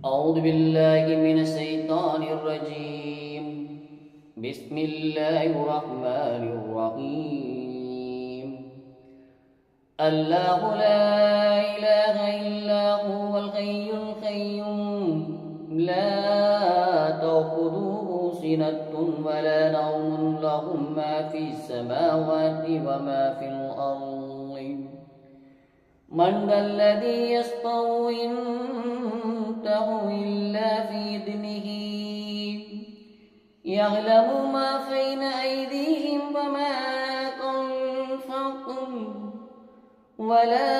أعوذ بالله من الشيطان الرجيم. بسم الله الرحمن الرحيم. الله لا إله إلا هو الحي القيوم لا تأخذه سنة ولا نوم له ما في السماوات وما في الأرض. من ذا الذي يشفع عنده إلا بإذنه يعلم ما بين أيديهم وما خلفهم ولا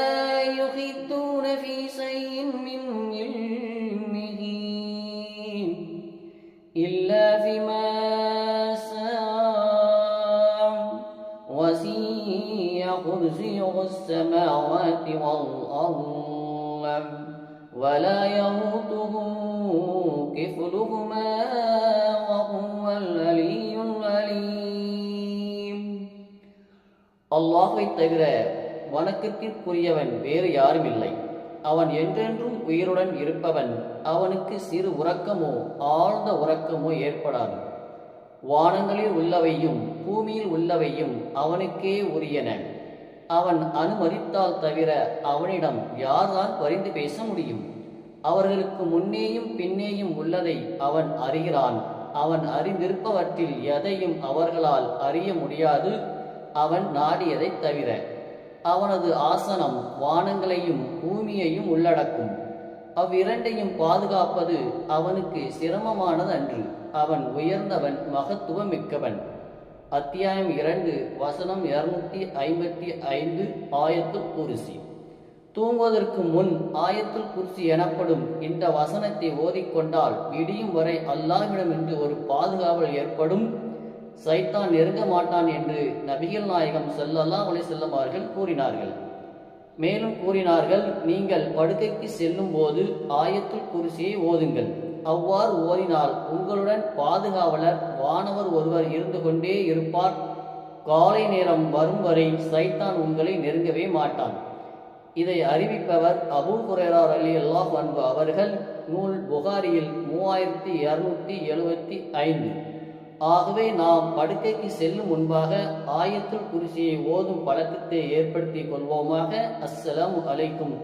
يحيطون بشيء من علمه إلا بما شاء وسع كرسيه السماوات والأرض ولا يئوده حفظهما وهو العلي العليم. அல்லாஹ்வை தவிர வணக்கத்திற்குரியவன் வேறு யாரும் இல்லை. அவன் என்றென்றும் உயிருடன் இருப்பவன். அவனுக்கு சிறு உறக்கமோ ஆழ்ந்த உறக்கமோ ஏற்படாது. வானங்களில் உள்ளவையும் பூமியில் உள்ளவையும் அவனுக்கே உரியன. அவன் அனுமதித்தால் தவிர அவனிடம் யார்தான் பரிந்து பேச முடியும்? அவர்களுக்கு முன்னேயும் பின்னேயும் உள்ளதை அவன் அறிகிறான். அவன் அறிந்திருப்பவற்றில் எதையும் அவர்களால் அறிய முடியாது, அவன் நாடியதை தவிர. அவனது ஆசனம் வானங்களையும் பூமியையும் உள்ளடக்கும். அவ்விரண்டையும் பாதுகாப்பது அவனுக்கு சிரமமானது அன்று. அவன் உயர்ந்தவன், மகத்துவமிக்கவன். அத்தியாயம் 2 வசனம் 255 ஆயத்துல் குர்சி. தூங்குவதற்கு முன் ஆயத்துல் குர்சி எனப்படும் இந்த வசனத்தை ஓதிக்கொண்டால் விடியும் வரை அல்லாஹ்விடமிருந்து ஒரு பாதுகாவல் ஏற்படும். சைத்தான் நெருங்க மாட்டான் என்று நபிகள் நாயகம் ஸல்லல்லாஹு அலைஹி வஸல்லம் அவர்கள் கூறினார்கள். மேலும் கூறினார்கள், நீங்கள் படுக்கைக்கு செல்லும் போது ஆயத்துல் குர்சியை ஓதுங்கள். அவ்வாறு ஓதினால் உங்களுடன் பாதுகாவலர் வானவர் ஒருவர் இருந்து கொண்டே இருப்பார். காலை நேரம் வரும் வரை சைத்தான் உங்களை நெருங்கவே மாட்டான். இதை அறிவிப்பவர் அபூ ஹுரைரா ரலியல்லாஹு அன்ஹு அவர்கள். நூல் புகாரியில் 3275. ஆகவே நாம் படுக்கைக்கு செல்லும் முன்பாக ஆயத்துல் குர்சியை ஓதும் பழக்கத்தை ஏற்படுத்திக் கொள்வோமாக. அஸ்ஸலாமு அலைக்கும்.